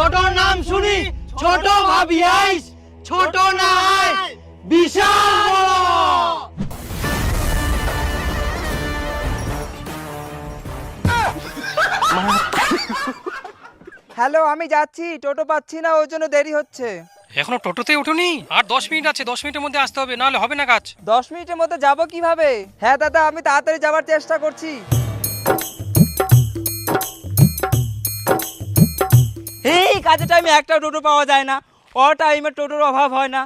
ছোটর নাম শুনি ছোট ভাবি আইস, ছোট না আয় বিশাল বড়। হ্যালো, আমি যাচ্ছি, টোটো পাচ্ছি না, ওই জন্য দেরি হচ্ছে। এখনো টোটোতে উঠোনি? আর 10 মিনিট আছে, 10 মিনিটের মধ্যে আসতে হবে, নাহলে হবে না কাজ। 10 মিনিটের মধ্যে যাব কিভাবে? হ্যাঁ দাদা, আমি তাড়াতাড়ি যাওয়ার চেষ্টা করছি। এই কাজের টাইমে একটা টোটো পাওয়া যায় না, ও টাইমে টোটোর অভাব হয় না।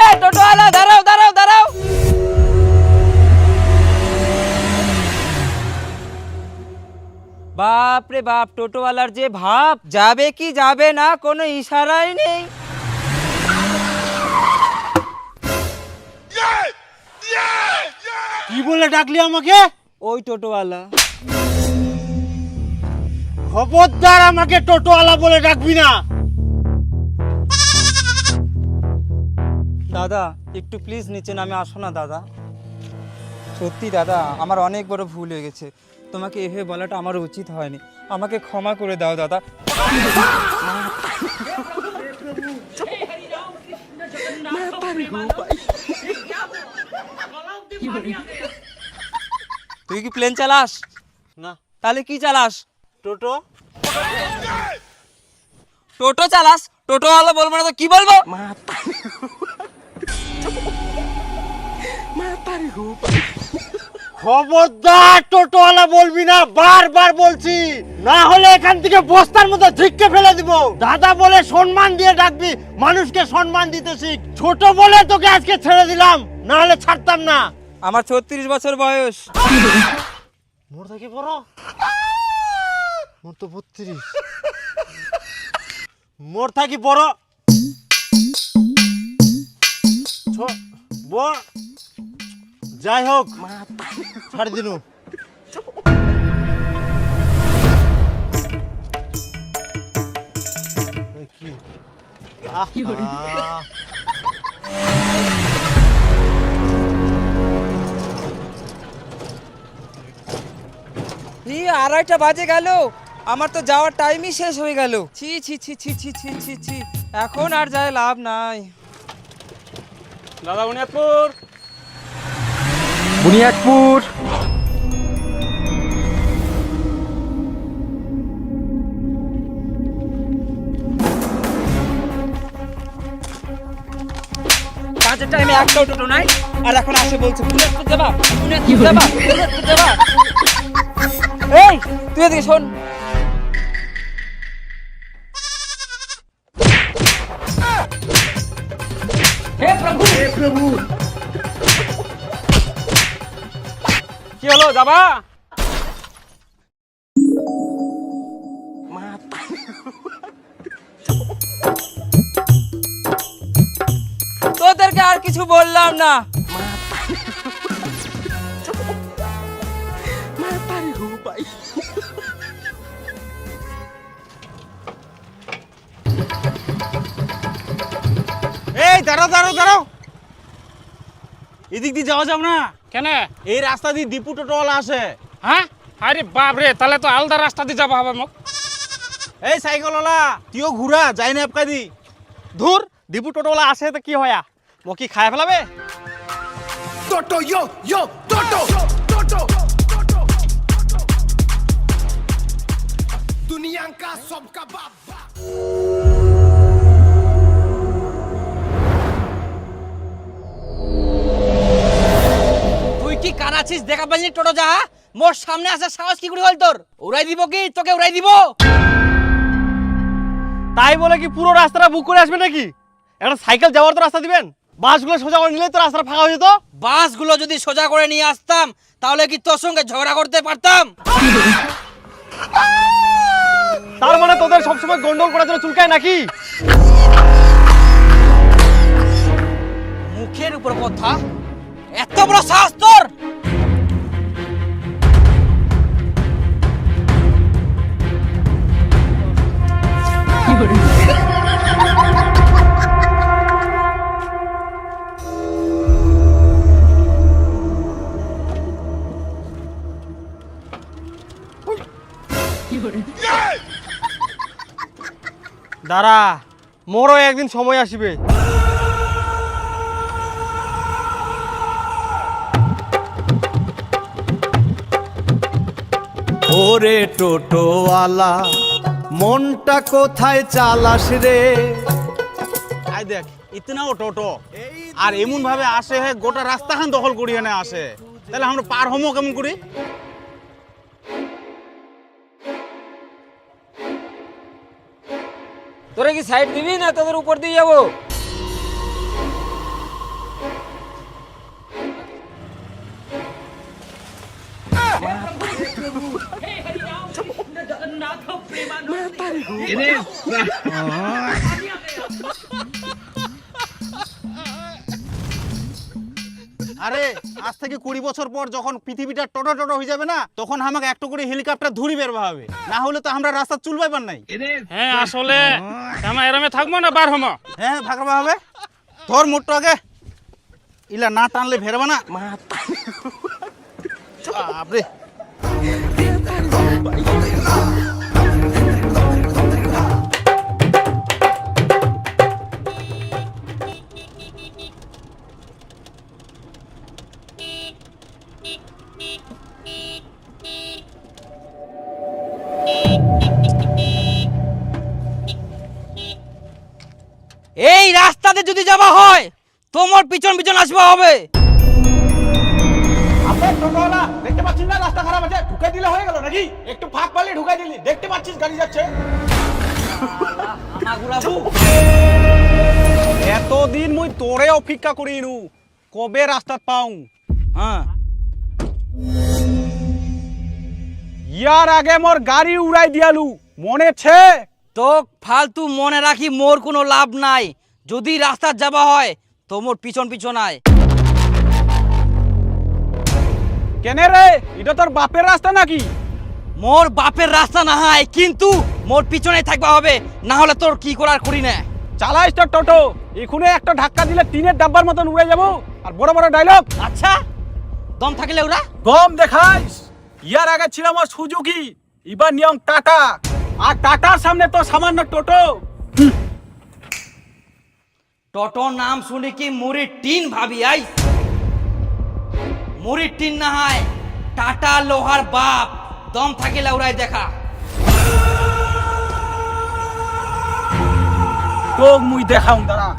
এই টোটোওয়ালা, দাঁড়াও দাঁড়াও দাঁড়াও। বাপ রে বাপ, টোটোওয়ালার যে ভাব, যাবে কি যাবে না কোনো ইশারাই নেই। কি বলে ডাকলি আমাকে? ওই টোটোওয়ালা। খবরদার আমাকে টোটোওয়ালা বলে ডাকবি না। দাদা একটু প্লিজ নিচে নামে আসো না দাদা। সত্যি দাদা, আমার অনেক বড় ভুল হয়ে গেছে, তোমাকে এভাবে বলাটা আমার উচিত হয়নি, আমাকে ক্ষমা করে দাও দাদা। তুই কি প্লেন চালাস? না। তাহলে কি চালাস? টোটো। টোটো চালাস? টোটোওয়ালা বলবো না তো কি বলবো? খবরদার টোটোওয়ালা বলবি না, বারবার বলছি, না হলে এখান থেকে বস্তার মধ্যে ধিক্কে ফেলে দিব। দাদা বলে সম্মান দিয়ে ডাকবি, মানুষকে সম্মান দিতে শিখ। ছোট বলে তোকে আজকে ছেড়ে দিলাম, না হলে ছাড়তাম না। আমার 36 বছর বয়স। মোর থেকে বড়? মোর তো 32। মোর থাকি বড় যাই হোক, ছাড় দিনু। এই 2:30 বাজে গেল, আমার তো যাওয়ার টাইমই শেষ হয়ে গেল। ছি ছি ছি ছি ছি ছি ছি ছি, এখন আর যায় লাভ নাই। দাদা বুনিয়াদপুর। বুনিয়াদপুর। কাজের টাইমে একটাও টোটো নাই, আর এখন আসে বলছে বুনিয়াদপুর যাবা, বুনিয়াদপুর যাবা, বুনিয়াদপুর যাবা। এই তুই এদিকে শোন। হে প্রভু, হে প্রভু। কি হলো, যাবা? তোদেরকে আর কিছু বললাম না। এই দাঁড়াও দাঁড়াও দাঁড়াও, এদিক দিয়ে যাওয়া যাব না। কেন? এই রাস্তা দিয়ে দীপু টোটোওয়ালা আসে। হ্যাঁ? আরে বাপ রে, তাহলে তো আলাদা রাস্তা দিয়ে যাবো হবে মোক। এই সাইকেলওয়ালা, তুইও ঘুরা যাই না আপকা দি। ধুর, দীপু টোটোওয়ালা আসে তো কি হয়া, ও কি খায় ফেলাবে? Toto, yo, yo, Toto, Toto, Toto, दुनिया का सबका बाप। তুই কি কানাছিস? দেখা পাইনি টোটো যা, মোর সামনে আসার সাহস কি করে হল তোর? উড়াই দিব কি তোকে? উড়াই দিব। তাই বলে কি পুরো রাস্তাটা বুক করে আসবে নাকি? একটা সাইকেল যাওয়ার তো রাস্তা দিবেন, বাসগুলো সোজা করে নিলে তো রাস্তাটা ফাঁকা হয়ে যেত। বাসগুলো যদি সোজা করে নিয়ে আসতাম তাহলে কি তোর সঙ্গে ঝগড়া করতে পারতাম? তার মানে তোদের সবসময় গন্ডগোল করার জন্য চুলকায় নাকি? মুখের উপর কথা, এত বড় সাহস তোর? দাঁড়া, মোরও একদিন সময় আসবে। ওরে টোটোওয়ালা মনটা কোথায় চালাস রে? আই দেখ ইতনাও টোটো আর এমন ভাবে আসে হে গোটা রাস্তাখান দখল করি এনে আসে, তাহলে আমরা পার হমো কেমন করি? তোরা কি সাইড দিবি না তোদের উপর দিয়ে যাবো? আরে আজ থেকে 20 বছর পর যখন পৃথিবীটা টোটো টোটো হয়ে যাবে না, তখন আমাকে একটা করে হেলিকপ্টার ধরি বেরবা হবে, না হলে তো আমরা রাস্তা চুল পাইবার নাই। হ্যাঁ আসলে আমরা এরমে থাকবো না বার হমো। হ্যাঁ ভাগবা হবে। ধর মোটটো আগে, ইলা না টানলে ভেরবা না। বাপরে এই রাস্তাতে যদি যাওয়া হয় তোমার পিছন পিছন আসবা হবে। আপনার টোটোওয়ালা দেখতে পাচ্ছিস না রাস্তা খারাপ আছে, ঢুকে দিলে হয়ে গেল নাকি? একটু ফাঁক পালে ঢুকাই দিলি, দেখতে পাচ্ছিস গাড়ি যাচ্ছে। এতদিন মুই তোরে অপেক্ষা করি নু, কবে রাস্তা পাও? হ্যাঁ ইয়ার আগে মোর গাড়ি উড়াই দিয়ালু, মনে ছে? তো ফালতু মনে রাখি মোর কোনো লাভ নাই। যদি রাস্তা যাবা হয় তো মোর পিছন পিছন আয়। কেনে রে, এটা তোর বাপের রাস্তা নাকি? মোর বাপের রাস্তা না হয়, কিন্তু মোর পিছনে থাকবা হবে, না হলে তোর কি করার করি না। চালাইস তোর টোটো, এখুনে একটা ধাক্কা দিলে টিনের ডাব্বার মতন উড়ে যাবো। আর বড় বড় ডায়লগ। আচ্ছা দম থাকলে ওরা দম দেখাইস। ইয়ার আগে ছিল আমার সুজুকি, এবার নিয়ম টাটা, আর টাটার সামনে তো সামান্য টোটো। টোটো নাম শুনে কি মুড়ির টিন ভাবি আই? মুড়ির টিন না হয় টাটা লোহার বাপ। দম থাকিলে ওরাই দেখা। তোক মুই দেখাউন দাঁড়া।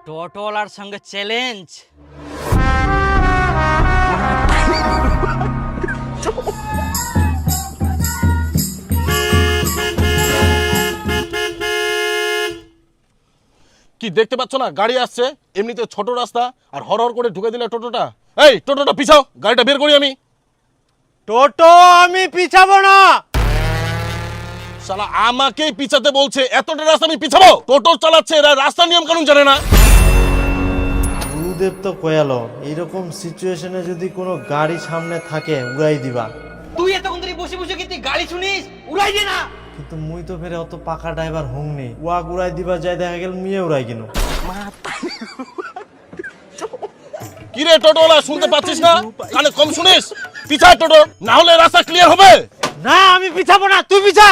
টোটোওয়ালার সঙ্গে চ্যালেঞ্জ। কি দেখতে পাচ্ছ না, গাড়ি আসছে, এমনিতে ছোট রাস্তা আর হর করে ঢুকে দিলে টোটোটা। এই টোটোটা পিছাও, গাড়িটা বের করি আমি। টোটো আমি পিছাবো না। শালা আমাকেই পিছাতে বলছে, এতটা রাস্তা আমি পিছাবো? টোটো চালাচ্ছে, এরা রাস্তা নিয়ম কানুন জানে না। গুরুদেব তো কয়ালো এইরকম সিচুয়েশনে যদি কোনো গাড়ি সামনে থাকে উড়াই দিবা। তুই এতক্ষণ ধরে বসে বসে কিন্তু গালি শুনিস, উড়াই দে না। কিন্তু মুই তো ফেরে অত পাকা ড্রাইভার হুংনি, ওয়াক উড়াই দিবা যাই দেখা গেল মুয়ে উড়াই কিনো। কি রে টোটোওয়ালা, শুনতে পাচ্ছিস না? কানে কম শুনিস? পিছা টোটো, না হলে রাস্তা ক্লিয়ার হবে না। আমি পিছাবো না, তুই পিছা।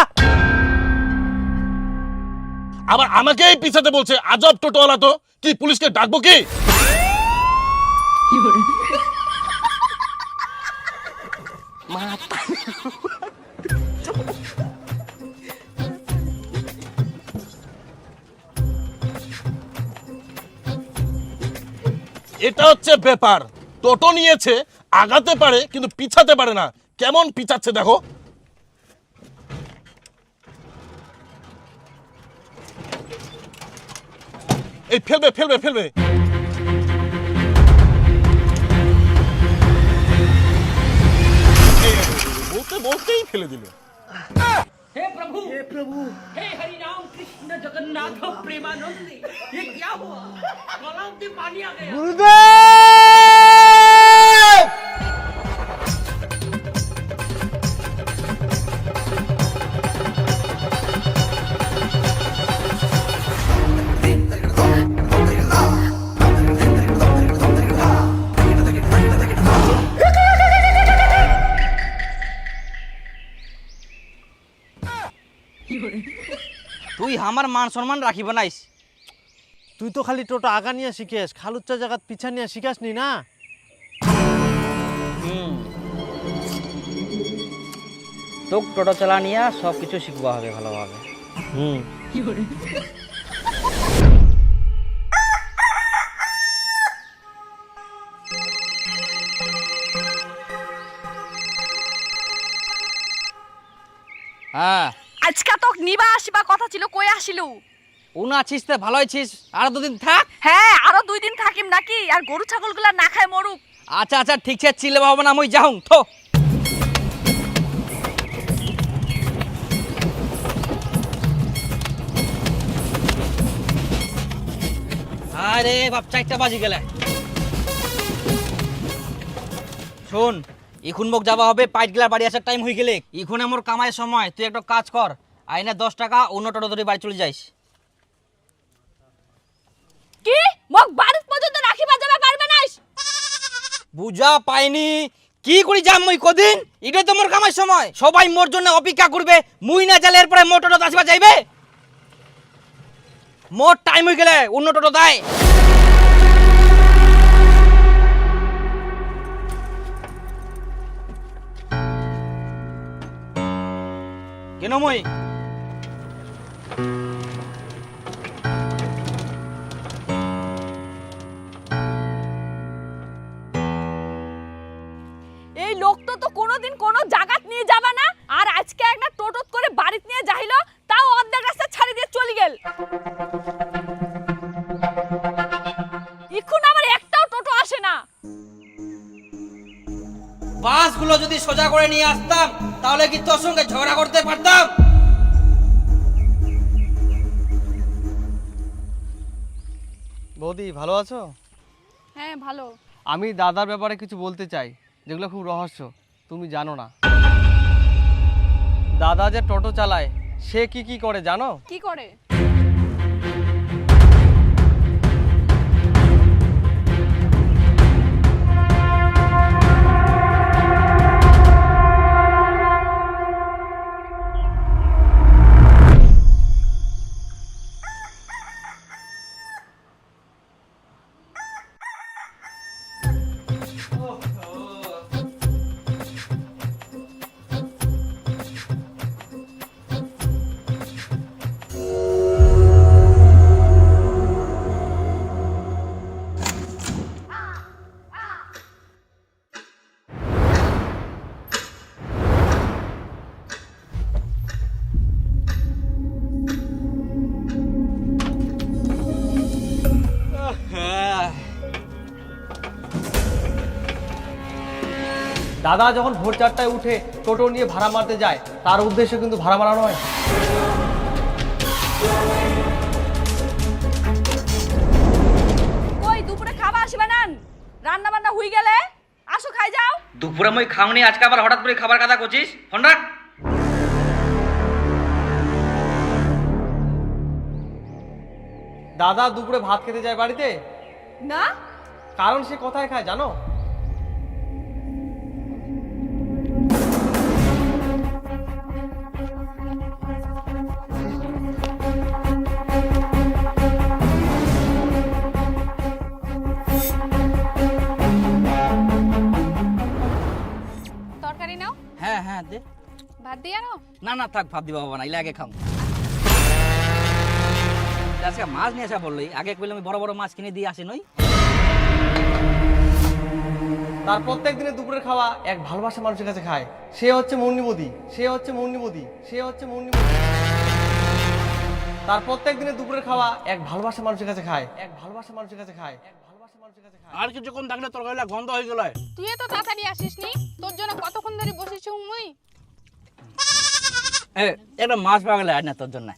আবার আমাকেই পিছাতে বলছে, আজব টোটোওয়ালা তো। কি পুলিশকে ডাকবো কি? এটা হচ্ছে ব্যাপার। টোটো নিয়েছে, আগাতে পারে কিন্তু পিছাতে পারে না। কেমন পিছাচ্ছে দেখো। এই ফেলবে ফেলবে ফেলবে। বলতে বলতেই ফেলে দিল। हे प्रभु हे हरि राम कृष्ण जगन्नाथ प्रेमानंद ये क्या हुआ गलाव में पानी आ गया গুরুদেব তুই আমার মান সম্মান রাখিব নাইস। তুই তো খালি টোটো আগা নিয়ে শিখেস, খালুচ্চা জায়গা পিছা নিয়ে শিখাস নি না। তোক টোটো চালা নিয়ে সব কিছু শিখবা হবে ভালোভাবে। হ্যাঁ আজকে তো নিবা আসিবা কথা ছিল, কই আসিলু? উন আছিস তে ভালো আছিস, আর দুদিন থাক। হ্যাঁ আরো 2 দিন থাকিম নাকি, আর গরু ছাগলগুলা না খায় মরুক। আচ্ছা আচ্ছা ঠিক আছে, চিলে বাবা না মুই যাহুং থো। আরে বাপ 4টা বাজি গেলে। শোন এখন মোক যাওয়া হবে, পাইট গেলা বাড়ি আসার টাইম হয়ে গেলে। এখন আমার কামাই সময়, তুই একটা কাজ কর, আইনা 10 টাকা অন্য টোটো ধরে বাড়ি চলে যাইস। কি মোক বাড়ি পর্যন্ত রাখিবা যাবে পারবে নাইস? বুঝা পাইনি কি করি যাম মুই কদিন, এটা তো মোর কামাই সময়। সবাই মোর জন্য অপেক্ষা করবে, মুই না গেলে এরপরে মোর টোটো আসবা যাইবে। মোর টাইম হয়ে গেলে অন্য টোটো দেয়। কেন মই এই লোকটা তো কোনোদিন কোনো জায়গাত নিয়ে যাবে না, আর আজকে একটা টোটোত করে বাড়িতে নিয়ে যাইলো, তাও অর্ধেক রাস্তা ছাড়ি দিয়ে চলে গেল। এখন আমার একটাও টোটো আসে না। বাসগুলো যদি সোজা করে নিয়ে আসতাম তাহলে কি তোর সঙ্গে ঝগড়া করতে পারতাম? বৌদি ভালো আছো? হ্যাঁ ভালো। আমি দাদার ব্যাপারে কিছু বলতে চাই, যেগুলো খুব রহস্য, তুমি জানো না। দাদা যে টোটো চালায় সে কি কি করে জানো? কি করে? দাদা যখন ভোর 4টায় উঠে টোটো নিয়ে ভাড়া মারতে যায়, তার উদ্দেশ্য কিন্তু ভাড়া মারা নয়। কই দুপুরে খাবার আসবে না? রান্না বান্না হই গেলে আসো খাই যাও। দুপুরে মই খাওনি, আজকে আবার হঠাৎ করে খাবার কথা করছিস? ফোন রাখ। দাদা দুপুরে ভাত খেতে যায় বাড়িতে, না কারণ সে কোথায় খায় জানো? তরকারি নাও। হ্যাঁ হ্যাঁ দে। ভাত দিয়ে আনো। না না থাক, ভাত দিবা বাবা না, ইলে আগে খাও। আজকে মাছ নিয়ে আসা বললি, আগে কইলে আমি বড় বড় মাছ কিনে দিয়ে আসি নই। তার প্রত্যেক দিনে দুপুরের খাওয়া এক ভালোবাসা মানুষের কাছে খায়, সে হচ্ছে মুন্নিবদি, সে হচ্ছে মুন্নিবদি, সে হচ্ছে মুন্নিবদি। তার প্রত্যেক দিনে দুপুরের খাওয়া এক ভালোবাসা মানুষের কাছে খায়, এক ভালোবাসা মানুষের কাছে খায়, এক ভালোবাসা মানুষের কাছে খায়। আর কিছুক্ষণ থাকলে তরকারিটা গন্ধ হয়ে গেল। তুই তো তাড়াতাড়ি আসিস নি, তোর জন্য কতক্ষণ ধরে বসেছি মুই। একটা মাছ পাওয়া গেলে আর না তোর জন্য।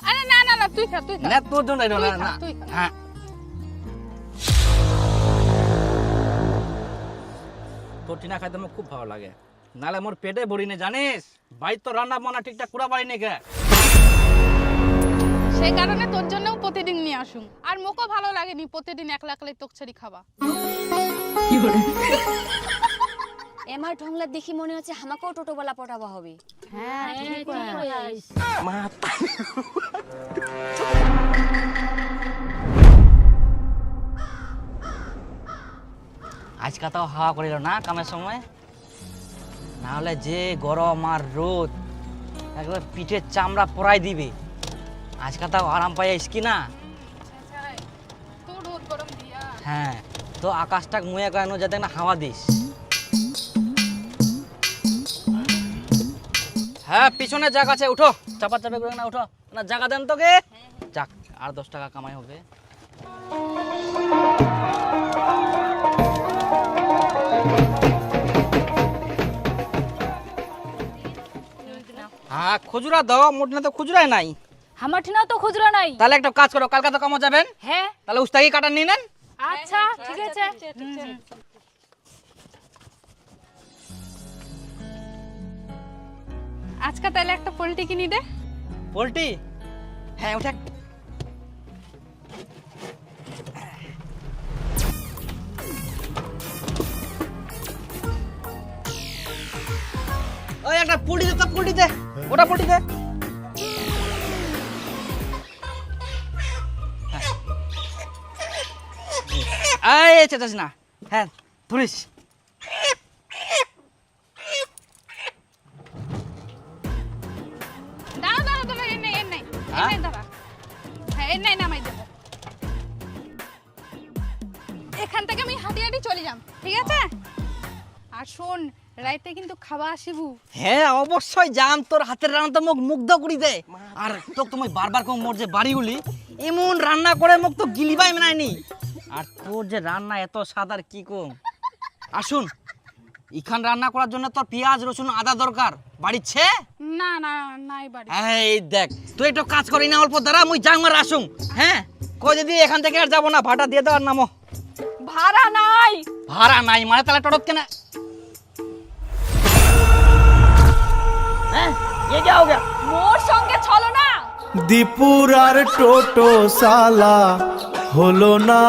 আরে না না না তুই খা, তুই খা। না তোর জন্য এটা তুই না খা, না। তুই খা। হ্যাঁ তোর টিনা খাইতে আমার খুব ভালো লাগে, নালে মোর পেটে ভরি নে জানিস। ভাই তো রান্না বান্না ঠিকঠাক করা পারি নি কে। সেই কারণে তোর জন্যও প্রতিদিন নিয়ে আসুন, আর মোকও ভালো লাগেনি প্রতিদিন একলা একলাই তোকছাড়ি খাওয়া। এমার ঢংলা দেখি মনে হচ্ছে আমাকেও টোটোওয়ালা পটাবা হবে। হ্যাঁ আজকে তাও হাওয়া করিল না কামের সময়, না হলে যে গরম আর রোদ একবার পিঠের চামড়া পরাই দিবে। আজকে তাও আরাম পাইস কি না? তো রোদ গরম দিয়া হ্যাঁ, তো আকাশটাকে মুয়ে কেন যাতে না হাওয়া দিস। হ্যাঁ, পিছনে জায়গা আছে, উঠো। চাপা চাপে করে না, উঠো না, জায়গা দেন তোকে। যাক, আর 10 টাকা কামাই হবে। হ্যাঁ, খুচরা দাও, মোটনে তো খুচরাই নাই। আমার ঠিনা তো খুচরা নাই। তাহলে একটা কাজ করো, কালকে তো কামো যাবেন। হ্যাঁ, তাহলে উস্তাকি কাটা নিয়ে নেন। আচ্ছা ঠিক আছে। আজকে তাহলে একটা পোল্ট্রি কিনি দে। পোল্ট্রি? হ্যাঁ, উঠে। ওই একটা পোল্ট্রি দে, তো পোল্ট্রি দে, ওটা পোল্ট্রি দে। এই চেঁচাস না। হ্যাঁ, ধরিস। দাঁড়া দাঁড়া দাঁড়া, এর নাই দাঁড়া। হ্যাঁ, এর নাই নামাই দেবো। এখান থেকে আমি হাঁটি হাঁটি চলে যাম, ঠিক আছে? আর শোন, রাইতে কিন্তু খাওয়া আসিবু। হ্যাঁ, অবশ্যই যাম। তোর হাতের রান্না তো মুখ মুগ্ধ করি দে। আর তো তুমি বারবার কম মোর যে বাড়িগুলি এমন রান্না করে মুখ তো গিলিবাই মেনায়নি। আর তোর যে রান্না এত স্বাদ আর কি কম। আসুন, ইখান রান্না করার জন্য তোর পেঁয়াজ রসুন আদা দরকার। বাড়িছে? না না, নাই বাড়ি। এই দেখ, তুই একটু কাজ করি না, অল্প দ্বারা মুই জাংমার আসুন। হ্যাঁ, কই দিদি এখান থেকে আর যাবো না, ভাড়া দিয়ে দেওয়ার নামো। ভাড়া নাই। ভাড়া নাই মানে তাহলে টরত কেনা? হ্যাঁ, ये क्या हो गया? মোর সঙ্গে চলো না। দীপুর আর টোটো সালা হলো না।